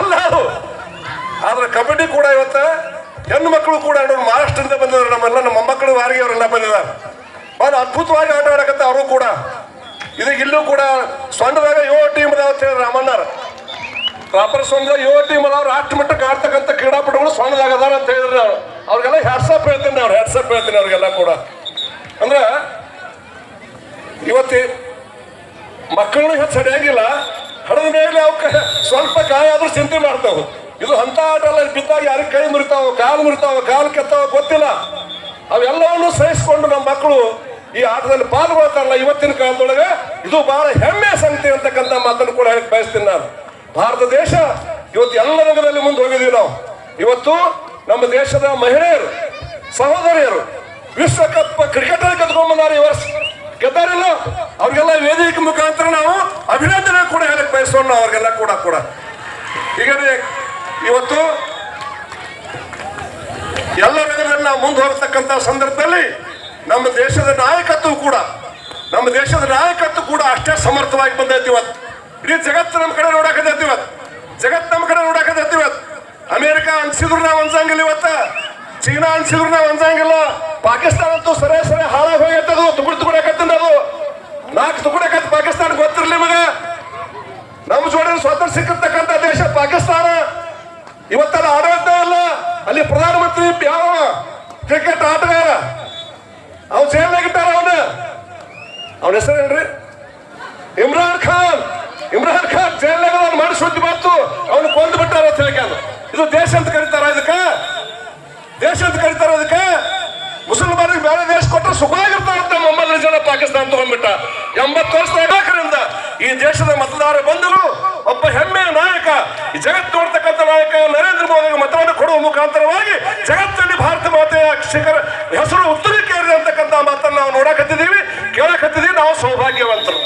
ಅಲ್ಲ ಅದು. ಆದ್ರೆ ಕಬಡ್ಡಿ ಕೂಡ ಇವತ್ತ ಹೆಣ್ಣು ಮಕ್ಕಳು ಕೂಡ ಮಹಾರಾಷ್ಟ್ರದಿಂದ ಬಂದಿದ್ದಾರೆ. ನಮ್ಮ ಮೊಮ್ಮಕ್ಕಳು ವಾರಿಗೆ ಅವರೆಲ್ಲ ಬಂದಿದ್ದಾರೆ. ಬಹಳ ಅದ್ಭುತವಾಗಿ ಆಟ ಆಡಕತ್ತ ಅವರು ಕೂಡ. ಇದಕ್ಕೆ ಇಲ್ಲೂ ಕೂಡ ಸೊಂಡದಾಗ 7 ಟೀಮ್ ಅದಾವ ಅಂತ ಹೇಳಿ ರಾಮಣ್ಣಾರ ಪ್ರಾಪರ್ ಸೊಂಡ 7 ಟೀಮ್ ಅದಾವ. ರಾಷ್ಟ್ರ ಮಟ್ಟಕ್ಕೆ ಆಡ್ತಕ್ಕಂಥ ಕ್ರೀಡಾಪಟುಗಳು ಸೊಂಡದಾಗ ಅದಾರ ಅಂತ ಹೇಳಿದ್ರು. ಅವ್ರಿಗೆಲ್ಲ ಹ್ಯಾಟ್ಸಪ್ ಹೇಳ್ತೀನಿ, ಅವ್ರಿಗೆಲ್ಲ ಕೂಡ. ಅಂದ್ರೆ ಇವತ್ತಿ ಮಕ್ಕಳನ್ನು ಹೆಚ್ಚು ಸರಿಯಾಗಿಲ್ಲ, ಹಡದ ಮೇಲೆ ಅವಕ್ಕೆ ಸ್ವಲ್ಪ ಗಾಯ ಆದ್ರೂ ಚಿಂತೆ ಮಾಡ್ತಾವ. ಇದು ಅಂತ ಆಟ ಅಲ್ಲ. ಬಿದ್ದಾಗ ಯಾರಿಗೆ ಕೈ ಮುರಿತಾವ, ಕಾಲು ಕೆತ್ತಾವ ಗೊತ್ತಿಲ್ಲ. ಅವೆಲ್ಲವನ್ನು ಸಹಿಸಿಕೊಂಡು ನಮ್ಮ ಮಕ್ಕಳು ಈ ಆಟದಲ್ಲಿ ಪಾಲ್ಗೊಳ್ತಾರಲ್ಲ ಇವತ್ತಿನ ಕಾಲದೊಳಗೆ, ಇದು ಬಹಳ ಹೆಮ್ಮೆಯ ಸಂಗತಿ ಅಂತಕ್ಕಂಥ ಮಾತನ್ನು ಕೂಡ ಹೇಳಕ್ ಬಯಸ್ತೀನಿ ನಾನು. ಭಾರತ ದೇಶ ಇವತ್ತು ಎಲ್ಲ ರಂಗದಲ್ಲಿ ಮುಂದೆ ಹೋಗಿದೀವಿ ನಾವು. ಇವತ್ತು ನಮ್ಮ ದೇಶದ ಮಹಿಳೆಯರು ಸಹೋದರಿಯರು ವಿಶ್ವಕಪ್ ಕ್ರಿಕೆಟ್ ಗೆದ್ಕೊಂಡ್ಬಂದಾರ. ಈ ವರ್ಷ ಗೆದ್ದಾರಿಲ್ಲ, ಅವ್ರಿಗೆಲ್ಲ ವೇದಿಕೆ ಮುಖಾಂತರ ನಾವು ಅಭಿನಂದನೆ ಕೂಡ ಹೇಳಕ್ ಬಯಸೋಣ ಅವ್ರಿಗೆಲ್ಲ ಕೂಡ. ಹೀಗಾಗಿ ಇವತ್ತು ಎಲ್ಲ ರಂಗದಲ್ಲಿ ನಾವು ಮುಂದೆ ಹೋಗ್ತಕ್ಕಂಥ ಸಂದರ್ಭದಲ್ಲಿ ನಮ್ಮ ದೇಶದ ನಾಯಕತ್ವ ಕೂಡ ಅಷ್ಟೇ ಸಮರ್ಥವಾಗಿ ಬಂದೈತಿ. ಇವತ್ತು ಇಡೀ ಜಗತ್ತು ನಮ್ಮ ಕಡೆ ನೋಡಕತ್ತೈತಿ. ಇವತ್ತು ಅಮೆರಿಕ ಅನ್ಸಿದ್ರು ನಾವು ಅನ್ಸಂಗಿಲ್ಲ, ಇವತ್ತ ಚೀನಾ ಅನ್ಸಿದ್ರು ನಾವು ಅನ್ಸಂಗಿಲ್ಲ. ಪಾಕಿಸ್ತಾನ ಅಂತೂ ಸರಿ ಹಾಳಾಗಿ ಹೋಗೈತದು, ತುಗುಡಕತ್ತದ ಅದು 4 ತುಗುಡಕತ್ತ. ಪಾಕಿಸ್ತಾನ ಗೊತ್ತಿರಲಿ ನಿಮಗೆ. ನಮ್ಮ ಜೋಡಿ ಸ್ವಾತಂತ್ರ್ಯ ಸಿಕ್ಕಿರ್ತಕ್ಕಂಥ ದೇಶ ಪಾಕಿಸ್ತಾನ. ಇವತ್ತೆಲ್ಲ ಆಡಳಿತ ಇಲ್ಲ. ಅಲ್ಲಿ ಪ್ರಧಾನಮಂತ್ರಿ ಯಾವ ಕ್ರಿಕೆಟ್ ಆಟಗಾರ ಅವ್ನು ಜೈಲ್ನಾಗಿಟ್ಟಾರ. ಅವನ ಹೆಸರು ಹೇಳ್ರಿ, ಇಮ್ರಾನ್ ಖಾನ್ ಜೈಲ್ನಾಗ ಅವ್ನು ಮಾಡಿ ಸುದ್ದಿ ಬಂತು, ಅವನು ಕೊಂದು ಬಿಟ್ಟಾರ ಅಂತ ಹೇಳ್ಕೊಂಡು. ಇದು ದೇಶ ಅಂತ ಕರೀತಾರ ಇದಕ್ಕೆ? ಮುಸಲ್ಮಾನಿಗೆ ಬೇರೆ ದೇಶ ಕೊಟ್ಟರೆ ಸುಖವಾಗಿರ್ತಾರಂತ. ಮೊಹಮ್ಮದ್ ಜನ ಪಾಕಿಸ್ತಾನ ತಗೊಂಡ್ಬಿಟ್ಟ. 80 ವರ್ಷದಿಂದ ಈ ದೇಶದ ಮತದಾರ ಬಂಧುಗಳು ಒಬ್ಬ ಹೆಮ್ಮೆಯ ನಾಯಕ, ಈ ಜಗತ್ತು ನೋಡ್ತಕ್ಕಂಥ ನಾಯಕ ನರೇಂದ್ರ ಮೋದಿಗೆ ಮತವನ್ನು ಕೊಡುವ ಮುಖಾಂತರವಾಗಿ ಜಗತ್ತಲ್ಲಿ ಭಾರತ ಮಾತೆಯ ಹೆಸರು ಉತ್ತರಕ್ಕೇರಿದೆ ಅಂತಕ್ಕಂಥ ಮಾತನ್ನು ನಾವು ನೋಡಕತ್ತಿದ್ದೀವಿ, ಕೇಳಕತ್ತಿದ್ದೀವಿ. ನಾವು ಸೌಭಾಗ್ಯವಂತರು.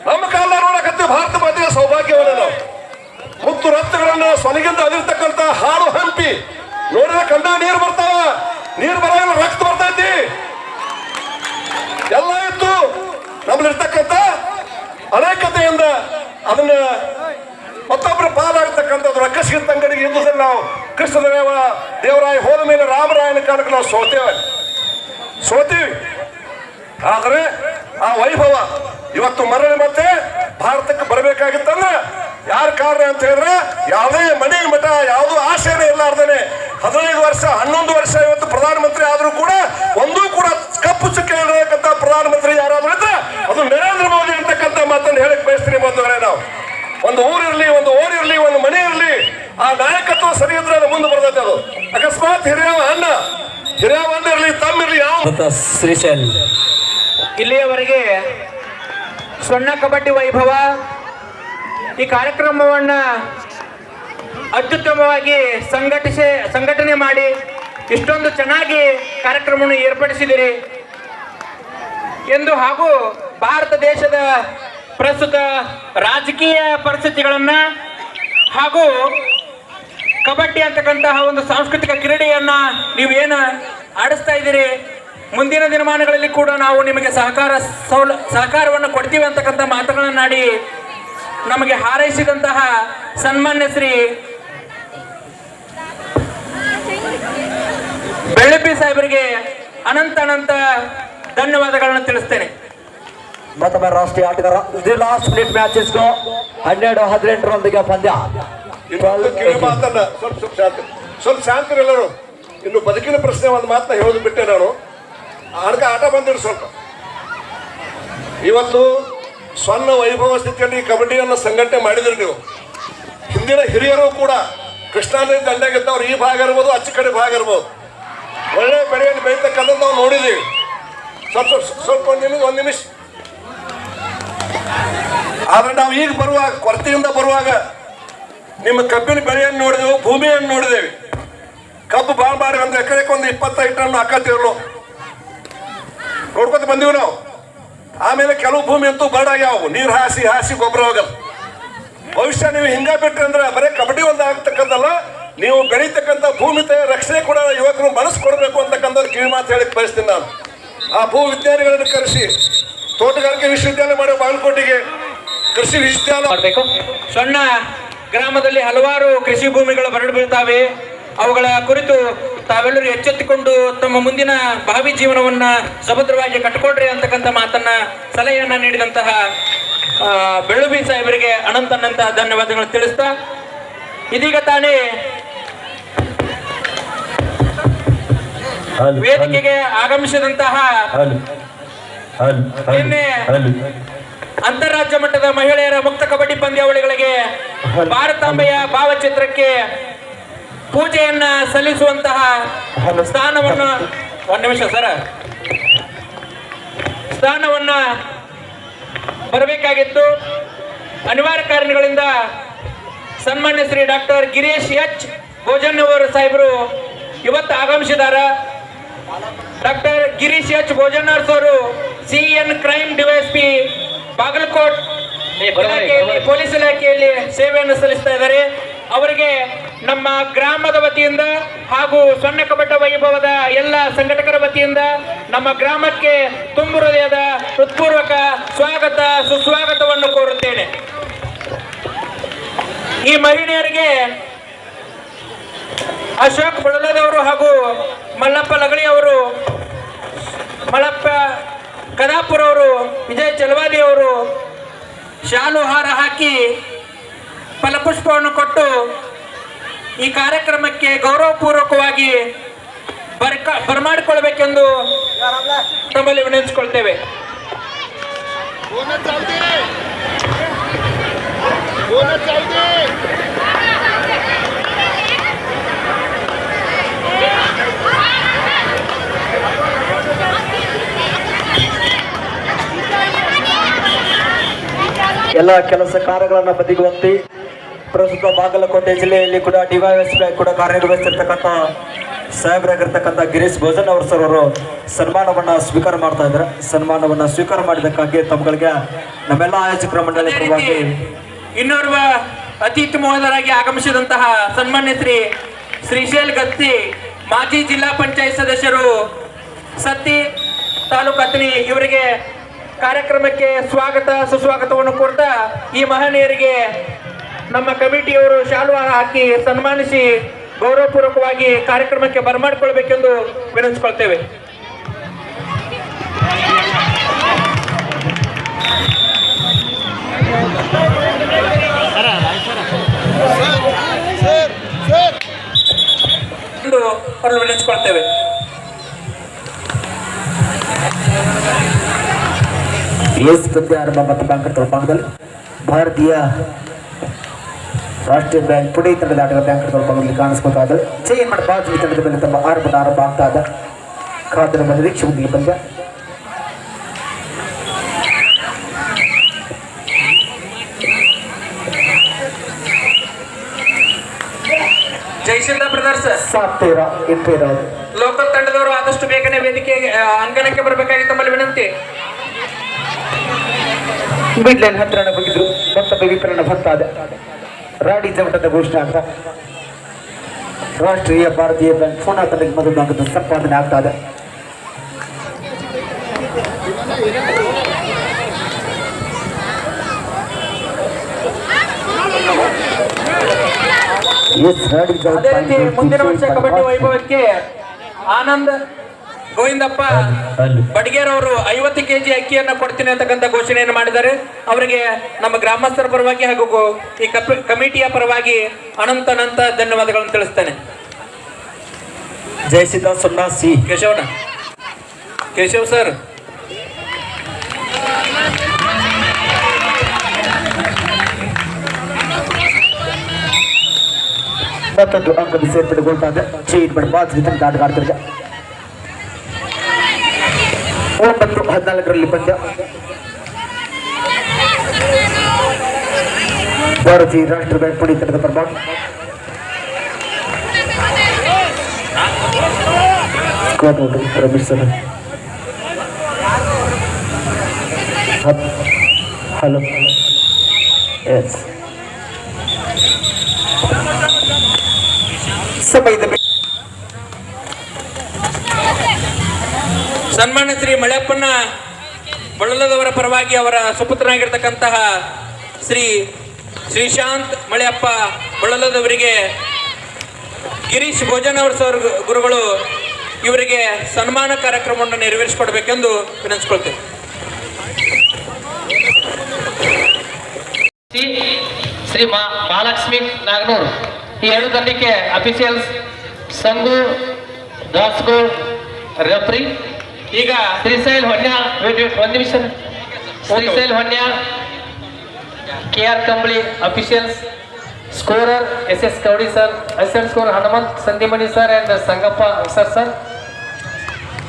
ನಮ್ಮ ಕಾಲ ನೋಡಕತ್ತೀವಿ ಭಾರತ ಮಾತೆಯ ಸೌಭಾಗ್ಯವನ್ನು. ನಾವು ಮುತ್ತು ರತ್ನಗಳನ್ನ ಸೊನಗಿಂದ ಅದಿರ್ತಕ್ಕಂಥ ಹಾಡು ಹಂಪಿ ನೋಡಿದ್ರೆ ಕಂಡ ನೀರು ಬರ್ತಾವ, ನೀರು ಬರೋಲ್ಲ, ರಕ್ತ ಬರ್ತೈತಿ. ಎಲ್ಲ ಇತ್ತು ನಮ್ಮಲ್ಲಿರ್ತಕ್ಕಂಥ ಅನೇಕತೆಯಿಂದ ಅದನ್ನ ಮತ್ತೊಬ್ಬರ ಪಾಲಾಗತಕ್ಕಂಥದ್ದು ರಕ್ಕಸಿಗೆ ತಂಗಡಿಗೆ ಹಿಂದೂದಲ್ಲಿ ನಾವು ದೇವರಾಯ ಹೋದ ಮೇಲೆ ರಾಮರಾಯನ ಕಾಲಕ್ಕೆ ನಾವು ಸೋತೀವಿ. ಆದರೆ ಆ ವೈಭವ ಇವತ್ತು ಮರಳಿ ಮತ್ತೆ ಭಾರತಕ್ಕೆ ಬರಬೇಕಾಗಿತ್ತಂದ್ರೆ ಯಾರ ಕಾರಣ ಅಂತ ಹೇಳಿದ್ರೆ ಯಾವುದೇ ಮನೆ ಮಠ ಯಾವುದೂ ಆಸೆನೇ ಇಲ್ಲಾರ್ದೇನೆ 15 ವರ್ಷ 11 ವರ್ಷ ಇವತ್ತು ಪ್ರಧಾನಮಂತ್ರಿ ಆದ್ರೂ ಕೂಡ ಒಂದೂ ಕೂಡ ಕಪ್ಪು ಚುಕ್ಕೆ ಇರತಕ್ಕಂಥ ಪ್ರಧಾನಮಂತ್ರಿ ಯಾರಾದ್ರೂ ಇದ್ರೆ ಅದು ನರೇಂದ್ರ ಮೋದಿ ಅಂತಕ್ಕಂಥ ಮಾತನ್ನು ಹೇಳಕ್ ಬಯಸ್ತೀನಿ. ಬಂದವರೇ, ನಾವು ಒಂದು ಊರಿರ್ಲಿ, ಒಂದು ಓರಿರ್ಲಿ, ಒಂದು ಮನೆ ಇರ್ಲಿ, ಆ ನಾಯಕತ್ವ ಸರಿ ಇದ್ರೆ ಅದು ಮುಂದೆ ಬರ್ತೈತೆ. ಅದು ಅಕಸ್ಮಾತ್ ಹಿರಿಯವ ಅಣ್ಣ ಇರ್ಲಿ, ತಮ್ಮಿರ್ಲಿ, ಯಾವ ಶ್ರೀಶೈಲ್ ಇಲ್ಲಿಯವರೆಗೆ ಸಣ್ಣ ಕಬಡ್ಡಿ ವೈಭವ ಈ ಕಾರ್ಯಕ್ರಮವನ್ನ ಅತ್ಯುತ್ತಮವಾಗಿ ಸಂಘಟನೆ ಮಾಡಿ ಇಷ್ಟೊಂದು ಚೆನ್ನಾಗಿ ಕಾರ್ಯಕ್ರಮವನ್ನು ಏರ್ಪಡಿಸಿದಿರಿ ಎಂದು, ಹಾಗೂ ಭಾರತ ದೇಶದ ಪ್ರಸ್ತುತ ರಾಜಕೀಯ ಪರಿಸ್ಥಿತಿಗಳನ್ನ ಹಾಗೂ ಕಬಡ್ಡಿ ಅಂತಕ್ಕಂತಹ ಒಂದು ಸಾಂಸ್ಕೃತಿಕ ಕ್ರೀಡೆಯನ್ನ ನೀವೇನು ಆಡಿಸ್ತಾ ಇದ್ದೀರಿ, ಮುಂದಿನ ದಿನಮಾನಗಳಲ್ಲಿ ಕೂಡ ನಾವು ನಿಮಗೆ ಸಹಕಾರವನ್ನು ಕೊಡ್ತೀವಿ ಅಂತಕ್ಕಂಥ ಮಾತುಗಳನ್ನಾಡಿ ನಮಗೆ ಹಾರೈಸಿದಂತಹ ಸನ್ಮಾನ್ಯ ಶ್ರೀ ಬೆಳ್ಳಪ್ಪಿ ಸಾಹೇಬರಿಗೆ ಅನಂತ ಧನ್ಯವಾದಗಳನ್ನು ತಿಳಿಸ್ತೇನೆ. ಮತ್ತೊಮ್ಮೆ ರಾಷ್ಟ್ರೀಯ ಆಟಗಾರ ಲಾಸ್ಟ್ ಮಿನಿಟ್ ಮ್ಯಾಚಸ್ಗೂ 12-18 ಪಂದ್ಯ. ಸ್ವಲ್ಪ ಶಾಂತರೆಲ್ಲರೂ. ಇನ್ನು ಬದುಕಿನ ಪ್ರಶ್ನೆ ಒಂದು ಮಾತನ್ನ ಹೇಳೋದು ಬಿಟ್ಟೆ ನಾನು. ಆಟ ಬಂದಿಡು ಸ್ವಲ್ಪ. ಇವತ್ತು ಸಣ್ಣ ವೈಭವ ಸ್ಥಿತಿಯಲ್ಲಿ ಕಬಡ್ಡಿಯನ್ನು ಸಂಘಟನೆ ಮಾಡಿದ್ರಿ ನೀವು. ಹಿಂದಿನ ಹಿರಿಯರು ಕೂಡ ಕೃಷ್ಣಾ ನದಿ ದಂಡೆಗಿದ್ದವ್ರು ಈ ಭಾಗ ಇರ್ಬೋದು, ಅಚ್ಚ ಕಡೆ ಭಾಗ ಇರ್ಬೋದು, ಒಳ್ಳೆ ಬೆಳೆಯನ್ನು ಬೆಳೀತಕ್ಕಂಥದ್ದು ನಾವು ನೋಡಿದ್ದೀವಿ. ಸ್ವಲ್ಪ ಒಂದು ನಿಮಿಷ. ಆದ್ರೆ ನಾವು ಈಗ ಬರುವಾಗ, ಕೊರತೆಯಿಂದ ಬರುವಾಗ ನಿಮ್ಮ ಕಬ್ಬಿನ ಬೆಳೆಯನ್ನು ನೋಡಿದೆವು, ಭೂಮಿಯನ್ನು ನೋಡಿದೇವೆ. ಕಬ್ಬು ಭಾಳ ಮಾಡಿ ಒಂದು ಎಕರೆಗೆ ಒಂದು 25 ಟನ್ ಹಾಕತ್ತಿರಲು ನೋಡ್ಕೊತ ಬಂದೀವಿ ನಾವು. ಆಮೇಲೆ ಕೆಲವು ಭೂಮಿ ಅಂತೂ ಬರಡಾಗ್ಯಾವು, ನೀರು ಹಾಸಿ ಗೊಬ್ಬರ ಹೋಗಲ್ಲ. ಭವಿಷ್ಯ ನೀವು ಹಿಂಗ ಬಿಟ್ರಿ ಅಂದ್ರೆ ಬರೀ ಕಬಡ್ಡಿ ಒಂದು ಆಗ್ತಕ್ಕಂಥಲ್ಲ, ನೀವು ಬೆಳೀತಕ್ಕಂಥ ಭೂಮಿ ರಕ್ಷಣೆ ಕೂಡ ಯುವಕರು ಮನಸ್ಸು ಕೊಡಬೇಕು ಅಂತಕ್ಕಂಥದ್ದು ಕಿವಿ ಮಾತು ಹೇಳಕ್ ಬಯಸ್ತೀನಿ ನಾನು. ಆ ಭೂ ವಿಜ್ಞಾನಿಗಳನ್ನು ಕರೆಸಿ ತೋಟಗಾರಿಕೆ ವಿಶ್ವವಿದ್ಯಾಲಯ ಮಾಡೋ ಬಾಗಲಕೋಟೆಗೆ ಕೃಷಿ ವಿಶ್ವವಿದ್ಯಾಲಯ ಮಾಡಬೇಕು. ಸಣ್ಣ ಗ್ರಾಮದಲ್ಲಿ ಹಲವಾರು ಕೃಷಿ ಭೂಮಿಗಳು ಬರಡು ಬೀಳ್ತಾವೆ. ಅವುಗಳ ಕುರಿತು ತಾವೆಲ್ಲರೂ ಎಚ್ಚೆತ್ತುಕೊಂಡು ತಮ್ಮ ಮುಂದಿನ ಭಾವಿ ಜೀವನವನ್ನ ಸುಭದ್ರವಾಗಿ ಕಟ್ಟಿಕೊಡ್ರಿ ಅಂತಕ್ಕಂಥ ಮಾತನ್ನ ಸಲಹೆಯನ್ನ ನೀಡಿದಂತಹ ಬೆಳ್ಳುಬಿ ಸಾಹೇಬರಿಗೆ ಅನಂತ ಧನ್ಯವಾದಗಳು ತಿಳಿಸ್ತಾ, ಇದೀಗ ತಾನೇ ವೇದಿಕೆಗೆ ಆಗಮಿಸಿದಂತಹ ನಿನ್ನೆ ಅಂತಾರಾಜ್ಯ ಮಟ್ಟದ ಮಹಿಳೆಯರ ಮುಕ್ತ ಕಬಡ್ಡಿ ಪಂದ್ಯಾವಳಿಗಳಿಗೆ ಭಾರತಾಂಬೆಯ ಭಾವಚಿತ್ರಕ್ಕೆ ಪೂಜೆಯನ್ನ ಸಲ್ಲಿಸುವಂತಹ ಸ್ಥಾನವನ್ನು ಸ್ಥಾನವನ್ನ ಬರಬೇಕಾಗಿತ್ತು. ಅನಿವಾರ್ಯ ಕಾರಣಗಳಿಂದ ಸನ್ಮಾನ್ಯ ಶ್ರೀ ಡಾಕ್ಟರ್ ಗಿರೀಶ್ ಎಚ್ ಭೋಜನ್ನವರ್ ಸಾಹೇಬರು ಇವತ್ತು ಆಗಮಿಸಿದ್ದಾರೆ. ಡಾಕ್ಟರ್ ಗಿರೀಶ್ ಎಚ್ ಭೋಜನ್ನವರ್ ಅವರು CN crime DYSP Bagalkot police ಇಲಾಖೆಯಲ್ಲಿ ಸೇವೆಯನ್ನು ಸಲ್ಲಿಸ್ತಾ ಇದ್ದಾರೆ. ಅವರಿಗೆ ನಮ್ಮ ಗ್ರಾಮದ ವತಿಯಿಂದ ಹಾಗೂ ಸಣ್ಣ ಕಬಡ್ಡಿ ವೈಭವದ ಎಲ್ಲ ಸಂಘಟಕರ ವತಿಯಿಂದ ನಮ್ಮ ಗ್ರಾಮಕ್ಕೆ ತುಂಬು ಹೃದಯದ ಹೃತ್ಪೂರ್ವಕ ಸ್ವಾಗತ ಸುಸ್ವಾಗತವನ್ನು ಕೋರುತ್ತೇನೆ. ಈ ಮಹಿಳೆಯರಿಗೆ ಅಶೋಕ್ ಬಡಲದವರು ಹಾಗೂ ಮಲ್ಲಪ್ಪ ಲಗಳಿ ಅವರು, ಮಲ್ಲಪ್ಪ ಕದಾಪುರ ಅವರು, ವಿಜಯ್ ಚಲವಾದಿ ಅವರು ಶಾಲು ಹಾರ ಹಾಕಿ ಫಲಪುಷ್ಪವನ್ನು ಕೊಟ್ಟು ಈ ಕಾರ್ಯಕ್ರಮಕ್ಕೆ ಗೌರವಪೂರ್ವಕವಾಗಿ ಬರಮಾಡಿಕೊಳ್ಬೇಕೆಂದು ತಮ್ಮಲ್ಲಿ ವಿನಂತಿಸಿಕೊಳ್ತೇವೆ. ಎಲ್ಲ ಕೆಲಸ ಕಾರ್ಯಗಳನ್ನ ಬದಿಗುವಂತೆ ಪ್ರಸ್ತುತ ಬಾಗಲಕೋಟೆ ಜಿಲ್ಲೆಯಲ್ಲಿ ಕೂಡ ಡಿವೈಎಸ್ಪಿ ಕೂಡ ಕಾರ್ಯನಿರ್ವಹಿಸಿರ್ತಕ್ಕಂಥ ಸಾಹೇಬರಾಗಿರ್ತಕ್ಕಂಥ ಗಿರೀಶ್ ಭೋಜನ್ ಅವರು ಸರ್ ಅವರು ಸನ್ಮಾನವನ್ನ ಸ್ವೀಕಾರ ಮಾಡ್ತಾ ಇದ್ದಾರೆ. ಸನ್ಮಾನವನ್ನ ಸ್ವೀಕಾರ ಮಾಡಿದ್ದಕ್ಕಾಗಿ ತಮ್ಮಗಳಿಗೆ ನಮ್ಮೆಲ್ಲ ಆಯೋಜಕರ ಮಂಡಳಿ ಪರವಾಗಿ ಇನ್ನೋರ್ವ ಅತಿಥಿ ಮಹೋದಯರಾಗಿ ಆಗಮಿಸಿದಂತಹ ಸನ್ಮಾನ್ಯ ಶ್ರೀಶೈಲ್ ಗತ್ತಿ ಮಾಜಿ ಜಿಲ್ಲಾ ಪಂಚಾಯತ್ ಸದಸ್ಯರು ಸತ್ತಿ ತಾಲೂಕು ಅತ್ನಿ ಇವರಿಗೆ ಕಾರ್ಯಕ್ರಮಕ್ಕೆ ಸ್ವಾಗತ ಸುಸ್ವಾಗತವನ್ನು ಕೋರ್ತಾ ಈ ಮಹನೀಯರಿಗೆ ನಮ್ಮ ಕಮಿಟಿಯವರು ಶಾಲು ಹಾಕಿ ಸನ್ಮಾನಿಸಿ ಗೌರವಪೂರ್ವಕವಾಗಿ ಕಾರ್ಯಕ್ರಮಕ್ಕೆ ಬರಮಾಡಿಕೊಳ್ಬೇಕೆಂದು ವಿನಂತಿಸಿಕೊಳ್ತೇವೆ. ವಿನಂತಿಸಿಕೊಳ್ತೇವೆ. ಪಂದ್ಯ ಆರಂಭ ಮತ್ತು ಬ್ಯಾಂಕ್ ಭಾಗದಲ್ಲಿ ಭಾರತೀಯ ರಾಷ್ಟ್ರೀಯ ಬ್ಯಾಂಕ್ ಪುಣೆ ತಂಡದ ಆಟಗಾರ ಬ್ಯಾಂಕ್ ಭಾಗದಲ್ಲಿ ಕಾಣಿಸ್ಬೇಕಾದ್ರೆ ಚೇಂಜ್ ಮಾಡಿ ಬಾಜು ತಂಡದ ಮೇಲೆ ತಮ್ಮ ಆರಂಭ ಆಗ್ತಾ ಇದೆ. ಕಾದ ನಮ್ಮ ನಿರೀಕ್ಷೆ ಮುಂದಿಗೆ ಪಂದ್ಯ ಜಯಶೀಲ ಬ್ರದರ್ಸ್ ಸಾತ್ತೀರಾ ಇಂಪೇರಾ ಲೋಕಲ್ ತಂಡದವರು ಆದಷ್ಟು ಬೇಗನೆ ವೇದಿಕೆ ಅಂಗಣಕ್ಕೆ ಬರಬೇಕಾಗಿ ತಮ್ಮಲ್ಲಿ ವಿನಂತಿ. ಮಿಡ್ ಲೈನ್ ಹತ್ತಿರ ಹೋಗಿದ್ರು ಮತ್ತೊಬ್ಬ ವಿತರಣೆ ಬರ್ತಾ ಇದೆ. ರಾಡಿ ಜಮಟದ ಘೋಷಣೆ ಅಂತ ರಾಷ್ಟ್ರೀಯ ಭಾರತೀಯ ಬ್ಯಾಂಕ್ ಪುನಃ ತಂಡಕ್ಕೆ ಮೊದಲು ಅಂಕದ ಸಂಪಾದನೆ ಆಗ್ತಾ ಇದೆ. ಅದೇ ರೀತಿ ಮುಂದಿನ ವರ್ಷ ಕಬಡ್ಡಿ ವೈಭವಕ್ಕೆ ಆನಂದ್ ಗೋವಿಂದಪ್ಪ ಬಡಿಗೇರ್ ಅವರು 50 kg ಅಕ್ಕಿಯನ್ನ ಕೊಡ್ತೀನಿ ಅಂತಕ್ಕಂಥ ಘೋಷಣೆಯನ್ನು ಮಾಡಿದ್ದಾರೆ. ಅವರಿಗೆ ನಮ್ಮ ಗ್ರಾಮಸ್ಥರ ಪರವಾಗಿ ಹಾಗೂ ಈ ಕಮಿಟಿಯ ಪರವಾಗಿ ಅನಂತ ಧನ್ಯವಾದಗಳನ್ನು ತಿಳಿಸ್ತೇನೆ. ಜಯಸಿದ್ಧ ಸೊನ್ನಾಸಿ ಕೇಶವ್ ಸರ್ ಮತ್ತೊಂದು ಅಂಕದ ಸೇರ್ಪಡೆಗೊಳ್ತಾ ಇದೆ. ಚೇಂಜ್ ಮಾಡಿ ಬಾಜು ಆಟಗಾರ್ತಿಗೆ 9-14 ಪಂದ್ಯ ಭಾರತೀಯ ರಾಷ್ಟ್ರ ಬ್ಯಾಂಕ್ ಪುಣೆ ತಂಡದ ಪರವಾಗಿ ರಮೇಶ್ ಸರ್ ಹಲೋ ಎಸ್ ಸಮಯದ ಸನ್ಮಾನ್ಯ ಶ್ರೀ ಮಳೆಯಪ್ಪನ ಬಳಲದವರ ಪರವಾಗಿ ಅವರ ಸುಪುತ್ರನಾಗಿರ್ತಕ್ಕಂತಹ ಶ್ರೀ ಶ್ರೀಶಾಂತ್ ಮಳೆಯಪ್ಪ ಬಳಲದವರಿಗೆ ಗಿರೀಶ್ ಭೋಜನವರ್ ಸರ್ ಗುರುಗಳು ಇವರಿಗೆ ಸನ್ಮಾನ ಕಾರ್ಯಕ್ರಮವನ್ನು ನೆರವೇರಿಸಿಕೊಡ್ಬೇಕೆಂದು ವಿನಂತಿಸ್ಕೊಳ್ತೇವೆ. ಶ್ರೀ ಮಹಾಲಕ್ಷ್ಮಿ ನಾಗನೂರ್ ಈ ಎರಡು ತಂಡಕ್ಕೆ ಅಫಿಷಿಯಲ್ಸ್ ಸಂಗು ದಾಸ್ಗೋಳ್ ರೆಫ್ರಿ. ಈಗ ಶ್ರೀಶೈಲ್ ಹೊನ್ಯ ಒಂದು ನಿಮಿಷ Srishail Honya KR Kambali officials scorer SS Kaudi sir, assistant score Hanumanth Sandimani sir and Sangappa sir.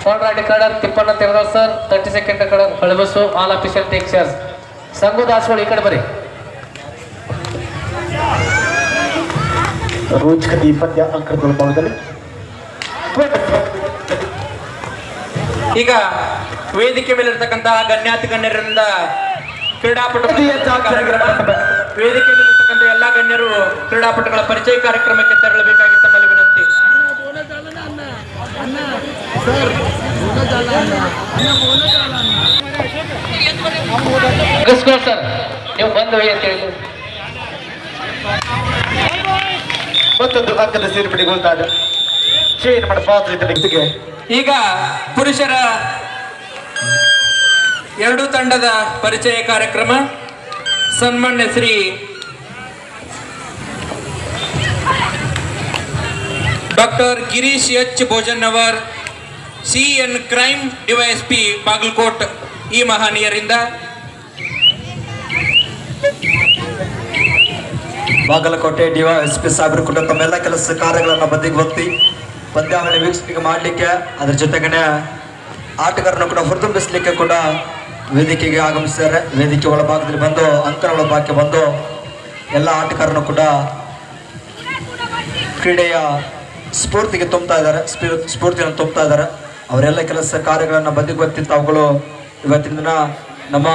For right ಕಾರ್ಡರ್ ತಿಪ್ಪಣ್ಣ ತೆರದಾಳ್ ಸರ್, 30 ಸೆಕೆಂಡ್ ಕಾರ್ಡರ್ Halabasu. All official take charge. Sangu Dasgol ಈ ಕಡೆ ಬರ್ರಿ. ರೋಚಕ ಪಂದ್ಯ ಅಂಕಗಳ ಭಾಗದಲ್ಲಿ ಈಗ ವೇದಿಕೆ ಮೇಲಿರ್ತಕ್ಕಂತಹ ಗಣ್ಯಾತಿ ಗಣ್ಯರಿಂದ ಕ್ರೀಡಾಪಟು ವೇದಿಕೆ ಮೇಲಿರ್ತಕ್ಕಂಥ ಎಲ್ಲ ಗಣ್ಯರು ಕ್ರೀಡಾಪಟುಗಳ ಪರಿಚಯ ಕಾರ್ಯಕ್ರಮಕ್ಕೆ ತೆರಳಬೇಕಾಗಿ ತಮ್ಮಲ್ಲಿ ವಿನಂತಿ. ಸರ್ ನೀವು ಬಂದು ಅಂತ ಹೇಳಿ ಮತ್ತೊಂದು ಅಂಕದ ಸೇರ್ಪಡೆಗೊಳ್ತಾದ ಚೇನ್ ಮಾಡ ಪಾತ್ರ. ಈಗ ಪುರುಷರ ಎರಡು ತಂಡದ ಪರಿಚಯ ಕಾರ್ಯಕ್ರಮ. ಸನ್ಮಾನ್ಯ Shri doctor Girish H Bhojannavar CN crime DYSP Bagalkot ಈ ಮಹನೀಯರಿಂದ ಬಾಗಲಕೋಟೆ DYSP ಸಾಹೇಬರು ಕೂಡ ತಮ್ಮೆಲ್ಲ ಕೆಲಸ ಕಾರ್ಯಗಳನ್ನು ಬದಿಗೆ ಒತ್ತಿ ಪಂದ್ಯಾವಳಿ ವೀಕ್ಷಣೆ ಮಾಡಲಿಕ್ಕೆ, ಅದರ ಜೊತೆಗೇನೆ ಆಟಗಾರನ್ನು ಕೂಡ ಹುರಿದುಂಬಿಸಲಿಕ್ಕೆ ಕೂಡ ವೇದಿಕೆಗೆ ಆಗಮಿಸಿದ್ದಾರೆ. ವೇದಿಕೆ ಒಳಭಾಗದಲ್ಲಿ ಬಂದು ಅಂಕಣ ಒಳಭಾಗಕ್ಕೆ ಬಂದು ಎಲ್ಲ ಆಟಗಾರನ್ನು ಕೂಡ ಕ್ರೀಡೆಯ ಸ್ಫೂರ್ತಿಗೆ ತುಂಬ್ತಾ ಇದ್ದಾರೆ, ಸ್ಫೂರ್ತಿಯನ್ನು ತುಂಬ್ತಾ ಇದ್ದಾರೆ. ಅವರೆಲ್ಲ ಕೆಲಸ ಕಾರ್ಯಗಳನ್ನು ಬದಿಗೆ ಒತ್ತಿ ತಾವುಗಳು ಇವತ್ತಿನ ದಿನ ನಮ್ಮ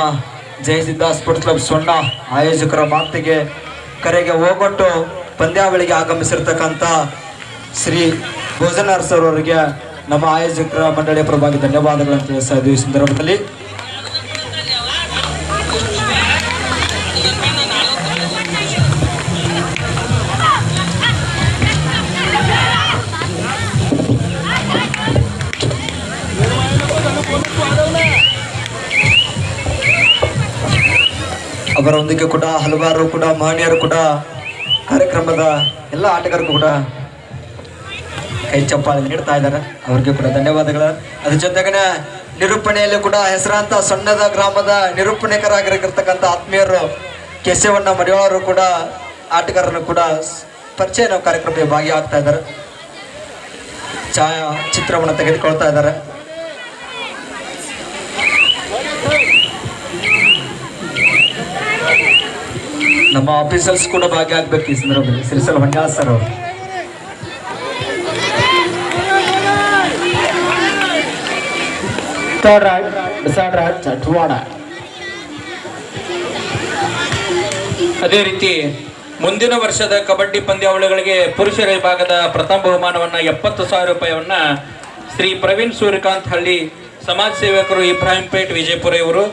ಜಯಸಿದ್ಧ ಸ್ಪೋರ್ಟ್ಸ್ ಕ್ಲಬ್ ಸೊಣ್ಣ ಆಯೋಜಕರ ಮಾತಿಗೆ ಕರೆಗೆ ಹೋಗೊಟ್ಟು ಪಂದ್ಯಾವಳಿಗೆ ಆಗಮಿಸಿರ್ತಕ್ಕಂಥ ಶ್ರೀ ಭೋಜನರ್ ಸರ್ ಅವರಿಗೆ ನಮ್ಮ ಆಯೋಜಕರ ಮಂಡಳಿಯ ಪರವಾಗಿ ಧನ್ಯವಾದಗಳನ್ನು ತಿಳಿಸ್ತಾ ಇದ್ದೀವಿ. ಈ ಸಂದರ್ಭದಲ್ಲಿ ಅವರೊಂದಿಗೆ ಕೂಡ ಹಲವಾರು ಕೂಡ ಮಹನೀಯರು ಕೂಡ ಕಾರ್ಯಕ್ರಮದ ಎಲ್ಲ ಆಟಗಾರರು ಕೂಡ ಕೈ ಚಪ್ಪಾಳೆ ನೀಡ್ತಾ ಇದ್ದಾರೆ. ಅವ್ರಿಗೆ ಕೂಡ ಧನ್ಯವಾದಗಳು. ಅದ್ರ ಜೊತೆಗೇನೆ ನಿರೂಪಣೆಯಲ್ಲಿ ಕೂಡ ಹೆಸರಾಂತ ಸಣ್ಣದ ಗ್ರಾಮದ ನಿರೂಪಣೆಕರಾಗಿರ್ತಕ್ಕಂಥ ಆತ್ಮೀಯರು ಕೇಶವಣ್ಣ ಮಡಿವಾಳರು ಕೂಡ ಆಟಗಾರರು ಕೂಡ ಪರಿಚಯ ಕಾರ್ಯಕ್ರಮದಲ್ಲಿ ಭಾಗಿಯಾಗ್ತಾ ಇದ್ದಾರೆ, ಛಾಯಾ ಚಿತ್ರವನ್ನು ತೆಗೆದುಕೊಳ್ತಾ ಇದ್ದಾರೆ. ನಮ್ಮ ಆಫೀಸರ್ಸ್ ಕೂಡ ಭಾಗಿಯಾಗಬೇಕು ಈ ಸಂದರ್ಭದಲ್ಲಿ. ಶ್ರೀಸಲ್ ಹೊನ್ಯಾಳ ಸರ್ ಅವರು ಅದೇ ರೀತಿ ಮುಂದಿನ ವರ್ಷದ ಕಬಡ್ಡಿ ಪಂದ್ಯಾವಳಿಗಳಿಗೆ ಪುರುಷರ ವಿಭಾಗದ ಪ್ರಥಮ ಬಹುಮಾನವನ್ನು 70,000 ರೂಪಾಯಿಯನ್ನ ಶ್ರೀ ಪ್ರವೀಣ್ ಸೂರ್ಯಕಾಂತ್ ಹಳ್ಳಿ ಸಮಾಜ ಸೇವಕರು ಇಬ್ರಾಹಿಂಪೇಟ್ ವಿಜಯಪುರ ಇವರು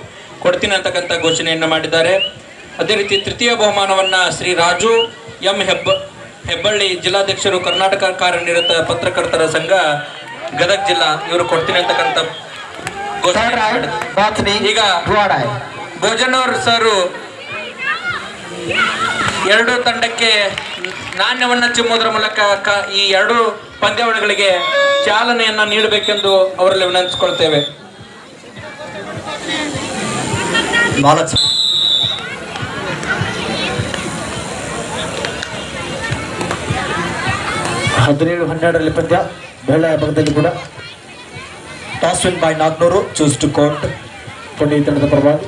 ಕೊಡ್ತೀನಿ ಅಂತಕ್ಕಂಥ ಘೋಷಣೆಯನ್ನು ಮಾಡಿದ್ದಾರೆ. ಅದೇ ರೀತಿ ತೃತೀಯ ಬಹುಮಾನವನ್ನು ಶ್ರೀ ರಾಜು ಎಂ ಹೆಬ್ಬಳ್ಳಿ ಜಿಲ್ಲಾಧ್ಯಕ್ಷರು ಕರ್ನಾಟಕ ಕಾರ್ಯನಿರತ ಪತ್ರಕರ್ತರ ಸಂಘ ಗದಗ ಜಿಲ್ಲಾ ಇವರು ಕೊಡ್ತೀನಿ ಅಂತಕ್ಕಂಥ ಘೋಷಣೆ. ಈಗ ಭೋಜನವರ್ ಸರ್ ಎರಡು ತಂಡಕ್ಕೆ ನಾಣ್ಯವನ್ನು ಚಿಮ್ಮುವುದರ ಮೂಲಕ ಈ ಎರಡು ಪಂದ್ಯಾವಳಿಗಳಿಗೆ ಚಾಲನೆಯನ್ನ ನೀಡಬೇಕೆಂದು ಅವರಲ್ಲಿ ವಿನಂತಿಸಿಕೊಳ್ತೇವೆ. ಮಹಾಲಕ್ಷ್ಮಿ 17-12 ಪಂದ್ಯ ಬೆಳ್ಳೆಯ ಭಾಗದಲ್ಲಿ ಕೂಡ toss win by Nagnur, choose to court ಕೊಂಡಿ ತಂಡದ ಪರವಾಗಿ.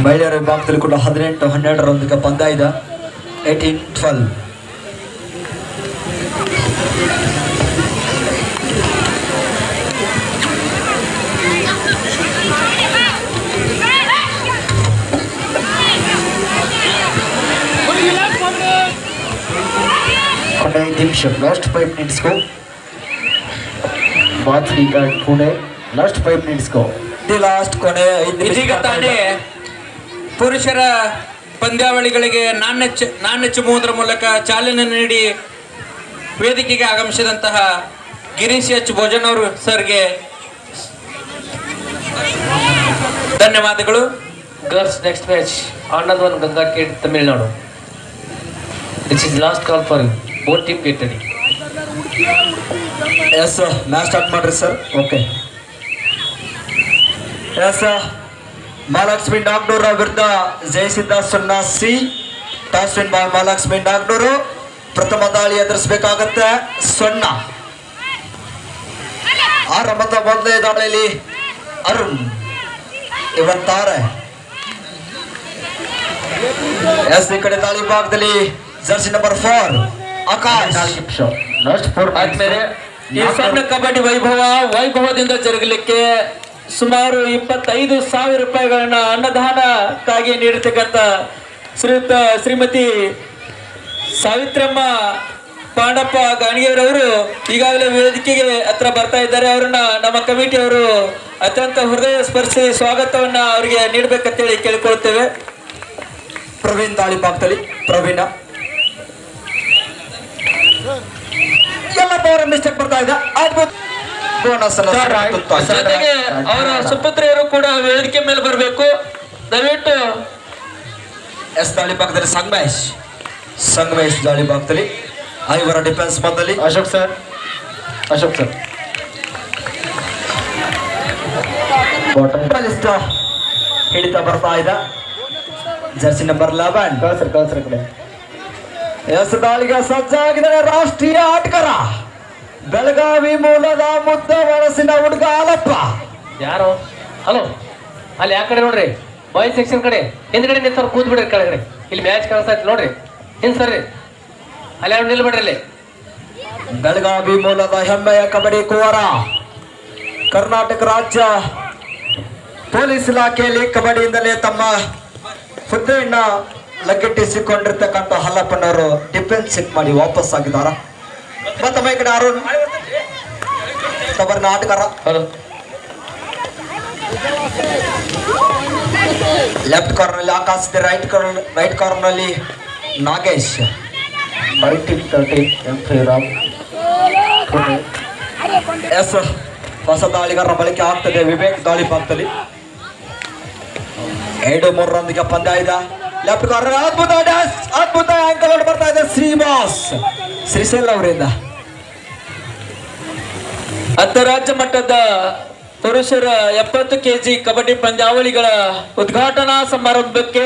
ಮಹಿಳೆಯರ ವಿಭಾಗದಲ್ಲಿ ಕೂಡ 18-12 ಪಂದ್ಯ ಇದೆ. 18-12 5 ನಿಮಿಷ. Last 5 minutes go. Bathri and Pune last 5 minutes go. The last ಕೊನೆ 5 ನಿಮಿಷ ಇದೀಗ ತಾನೇ ಪುರುಷರ ಪಂದ್ಯಾವಳಿಗಳಿಗೆ ನಾಣ್ಯ ಚಿಮ್ಮುವುದರ ಮೂಲಕ ಚಾಲನೆ ನೀಡಿ ವೇದಿಕೆಗೆ ಆಗಮಿಸಿದಂತಹ ಗಿರೀಶ್ ಎಚ್ ಭೋಜನ್ ಅವರು ಸರ್ಗೆ ಧನ್ಯವಾದಗಳು. Girls next match, another one Ganga Kid, Tamil Nadu. This is last call for you. Both team get ready. Yes match start ಮಾಡ್ರಿ sir. Okay yes Mahalakshmi Nagnur ವಿರುದ್ಧ ಜಯಸಿದ್ಧ ಸೊನ್ನ ಸಿ. Toss win by Mahalakshmi Nagnur. ಪ್ರಥಮ ದಾಳಿ ಎದುರಿಸಬೇಕಾಗತ್ತೆ ಸೊನ್ನ. ಆರಂಭದ ಮೊದಲನೇ ದಾಳಿಯಲ್ಲಿ ಅರುಣ್ ಇವತ್ತಾರೆ. ಎಸ್ ಈ ಕಡೆ ದಾಳಿ ಭಾಗದಲ್ಲಿ ಜರ್ಸಿ ನಂಬರ್ 4 ಆಕಾಶ್. ಆದ್ಮೇಲೆ ಈ ಸಣ್ಣ ಕಬಡ್ಡಿ ವೈಭವದಿಂದ ಜರುಗಲಿಕ್ಕೆ ಸುಮಾರು 25,000 ರೂಪಾಯಿಗಳನ್ನ ಅನ್ನದಾನಕ್ಕಾಗಿ ನೀಡತಕ್ಕಂಥ ಶ್ರೀಮತಿ ಸಾವಿತ್ರಮ್ಮ ಪಾಂಡಪ್ಪ ಗಾಣಿಗೆಯವರು ಈಗಾಗಲೇ ವೇದಿಕೆಗೆ ಹತ್ರ ಬರ್ತಾ ಇದ್ದಾರೆ. ಅವರನ್ನ ನಮ್ಮ ಕಮಿಟಿಯವರು ಅತ್ಯಂತ ಹೃದಯ ಸ್ಪರ್ಶಿ ಸ್ವಾಗತವನ್ನ ಅವರಿಗೆ ನೀಡಬೇಕಂತೇಳಿ ಕೇಳಿಕೊಳ್ತೇವೆ. ಪ್ರವೀಣ್ ದಾಳಿ ಭಾಗದಲ್ಲಿ ಪ್ರವೀಣ ಎಲ್ಲ ಪವರ್ ಮಿಸ್ಟೇಕ್ ಬರ್ತಾ ಇದೆ. ಜೊತೆಗೆ ಅವರ ಸುಪುತ್ರಿಯರು ಕೂಡ ವೇದಿಕೆ ಮೇಲೆ ಬರಬೇಕು ದಯವಿಟ್ಟು. ಎಸ್ ದಾಳಿ ಭಾಗದಲ್ಲಿ ಸಂಗಮೇಶ್ ದಾಳಿ ಭಾಗದಲ್ಲಿ ಐವರ ಡಿಫೆನ್ಸ್ ಬಂದಲ್ಲಿ ಅಶೋಕ್ ಸರ್ ಹಿಡಿತಾ ಬರ್ತಾ ಇದೆ ಜರ್ಸಿ ನಂಬರ್ 11 ಕಡೆ. ಎಸ್ ದಾಳಿಗೆ ಸಜ್ಜಾಗಿದ್ದಾರೆ ರಾಷ್ಟ್ರೀಯ ಆಟಗಾರ ಬೆಳಗಾವಿ ಮೂಲದ ಮುದ್ದ ವಯಸ್ಸಿನ ಹುಡುಗ ಹಾಲಪ್ಪ. ಯಾರು? ಹಲೋ, ಅಲ್ಲಿ ಯಾವ ಕಡೆ ನೋಡ್ರಿ, ಬಾಯ್ಸ್ ಸೆಕ್ಷನ್ ಕಡೆ ಹಿಂದ್ಗಡೆ ನಿಂತವ್ರು ಕೂತ್ ಬಿಡ್ರಿ ಕೆಳಗಡೆ. ಇಲ್ಲಿ ಮ್ಯಾಚ್ ಕಾಣಿಸ್ತಾ ಇತ್ತು ನೋಡ್ರಿ, ಹಿಂದ್ ಸರ್ರಿ, ಅಲ್ಲಿ ಯಾರು ನಿಲ್ಬಿಡ್ರಿ ಅಲ್ಲಿ. ಬೆಳಗಾವಿ ಮೂಲದ ಹೆಮ್ಮೆಯ ಕಬಡ್ಡಿ ಕುವರ, ಕರ್ನಾಟಕ ರಾಜ್ಯ ಪೊಲೀಸ್ ಇಲಾಖೆಯಲ್ಲಿ ಕಬಡ್ಡಿಯಿಂದಲೇ ತಮ್ಮ ಹುದ್ದೆಯನ್ನ ಲಗ್ಗೆಟ್ಟಿಸಿಕೊಂಡಿರ್ತಕ್ಕಂಥ ಹಲ್ಲಪ್ಪನವರು ಡಿಫೆನ್ಸ್ ಚೆಕ್ ಮಾಡಿ ವಾಪಸ್ ಆಗಿದಾರ. ಮತ್ತೊಮ್ಮೆ ಈ ಕಡೆ ಅರುಣ್ ಕಬಡ್ಡಿನ ಆಟಗಾರ. ಹಲೋ, ಲೆಫ್ಟ್ ಕಾರ್ನರ್ ನಲ್ಲಿ ಆಕಾಶ್ ಇದೆ, ರೈಟ್ ಕಾರ್ನರ್ ನಲ್ಲಿ ನಾಗೇಶ್. ಎಸ್ ಹೊಸ ದಾಳಿಗಾರರ ಬಳಕೆ ಆಗ್ತದೆ ವಿವೇಕ್ ದಾಳಿ ಭಾಗದಲ್ಲಿ. 2-3 ರನ್ಗೆ ಪಂದ್ಯ ಇದೆ. ಲೆಫ್ಟ್ ಕಾರ್ನರ್ ಅದ್ಭುತ ಆಂಕಲ್ ಬರ್ತಾ ಇದೆ ಶ್ರೀಶೈಲ್ ಅವರಿಂದ. ಅಂತಾರಾಜ್ಯ ಮಟ್ಟದ ಪುರುಷರ 70 kg ಕಬಡ್ಡಿ ಪಂದ್ಯಾವಳಿಗಳ ಉದ್ಘಾಟನಾ ಸಮಾರಂಭಕ್ಕೆ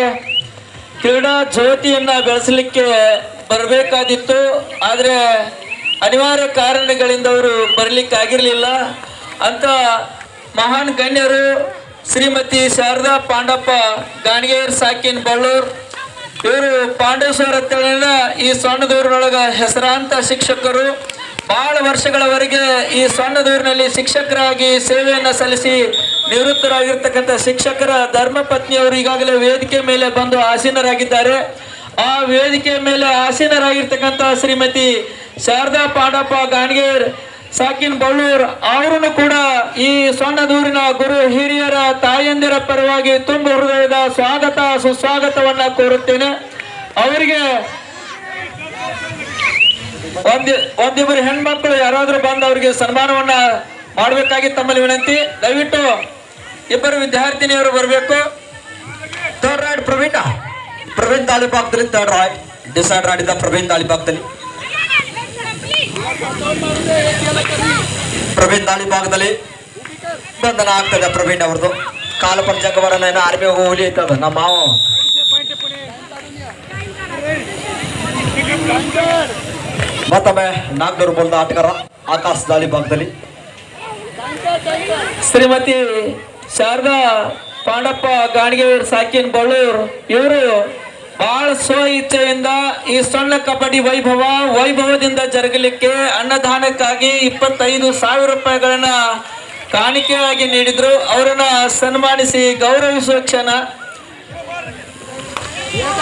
ಕ್ರೀಡಾ ಜ್ಯೋತಿಯನ್ನ ಬೆಳೆಸಲಿಕ್ಕೆ ಬರಬೇಕಾದಿತ್ತು. ಆದರೆ ಅನಿವಾರ್ಯ ಕಾರಣಗಳಿಂದ ಅವರು ಬರಲಿಕ್ಕೆ ಆಗಿರಲಿಲ್ಲ. ಅಂತ ಮಹಾನ್ ಗಣ್ಯರು ಶ್ರೀಮತಿ ಶಾರದಾ ಪಾಂಡಪ್ಪ ಗಾಣಿಗೇರ್ ಸಾಕಿನ್ ಬಳ್ಳೂರ್ ಇವರು ಪಾಂಡೇಶ್ವರ ತೆಳನ ಈ ಸಣ್ಣದೂರಿನೊಳಗ ಹೆಸರಾಂತ ಶಿಕ್ಷಕರು. ಬಹಳ ವರ್ಷಗಳವರೆಗೆ ಈ ಸಣ್ಣದೂರಿನಲ್ಲಿ ಶಿಕ್ಷಕರಾಗಿ ಸೇವೆಯನ್ನು ಸಲ್ಲಿಸಿ ನಿವೃತ್ತರಾಗಿರ್ತಕ್ಕಂಥ ಶಿಕ್ಷಕರ ಧರ್ಮಪತ್ನಿಯವರು ಈಗಾಗಲೇ ವೇದಿಕೆ ಮೇಲೆ ಬಂದು ಆಸೀನರಾಗಿದ್ದಾರೆ. ಆ ವೇದಿಕೆ ಮೇಲೆ ಆಸೀನರಾಗಿರ್ತಕ್ಕಂಥ ಶ್ರೀಮತಿ ಶಾರದಾ ಪಾಂಡಪ್ಪ ಗಾಣಿಗೇರ್ ಸಾಕಿನ್ ಬಳ್ಳೂರ್ ಅವರನ್ನು ಕೂಡ ಈ ಸಣ್ಣದೂರಿನ ಗುರು ಹಿರಿಯರ ತಾಯಂದಿರ ಪರವಾಗಿ ತುಂಬ ಹೃದಯದ ಸುಸ್ವಾಗತವನ್ನ ಕೋರುತ್ತೇನೆ. ಅವರಿಗೆ ಒಂದಿಬ್ಬರು ಹೆಣ್ಮಕ್ಳು ಯಾರಾದ್ರೂ ಬಂದು ಅವರಿಗೆ ಸನ್ಮಾನವನ್ನ ಮಾಡಬೇಕಾಗಿ ತಮ್ಮಲ್ಲಿ ವಿನಂತಿ. ದಯವಿಟ್ಟು ಇಬ್ಬರು ವಿದ್ಯಾರ್ಥಿನಿಯರು ಬರಬೇಕು. ಥರ್ಡ್ ರೈಡ್ ಪ್ರವೀಣ್ ದಾಳಿ ಭಾಗದಲ್ಲಿ ಥರ್ಡ್ ರೈಡ್ ಡಿಸೈಡ್ ಆಡಿದ ಪ್ರವೀಣ್ ದಾಳಿ ಭಾಗದಲ್ಲಿ ಬಂಧನ ಆಗ್ತದೆ. ಪ್ರವೀಣ್ ಅವ್ರದ್ದು ಕಾಲ ಪಂಚಕವರನ್ನ ಆರ್ಮಿ ಹೋಗಿ ಐತದ ನಮ್ಮ ಮಾವ. ಮತ್ತೊಮ್ಮೆ ನಾಗ್ನೂರು ಮೂಲದ ಆಟಗಾರ ಆಕಾಶ್ ದಾಳಿ ಭಾಗದಲ್ಲಿ ಶ್ರೀಮತಿ ಶಾರದಾ ಪಾಂಡಪ್ಪ ಗಾಣಿಗೇರ್ ಸಾಕಿನ್ ಬಳ್ಳೂರ್ ಇವರು ಬಹಳ ಸ್ವ ಇಚ್ಛೆಯಿಂದ ಈ ಸಣ್ಣ ಕಬಡ್ಡಿ ವೈಭವದಿಂದ ಜರುಗಲಿಕ್ಕೆ ಅನ್ನದಾನಕ್ಕಾಗಿ 25,000 ರೂಪಾಯಿಗಳನ್ನ ಕಾಣಿಕೆಯಾಗಿ ನೀಡಿದ್ರು. ಅವರನ್ನ ಸನ್ಮಾನಿಸಿ ಗೌರವಿಸುವ ಕ್ಷಣ.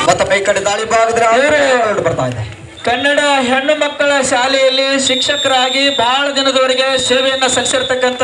ಮತ್ತೊಮ್ಮೆ ಈ ಕಡೆ ದಾಳಿ ಭಾಗದಲ್ಲಿ ಬರ್ತಾ ಇದೆ. ಕನ್ನಡ ಹೆಣ್ಣು ಮಕ್ಕಳ ಶಾಲೆಯಲ್ಲಿ ಶಿಕ್ಷಕರಾಗಿ ಬಹಳ ದಿನದವರೆಗೆ ಸೇವೆಯನ್ನ ಸಲ್ಲಿಸಿರ್ತಕ್ಕಂಥ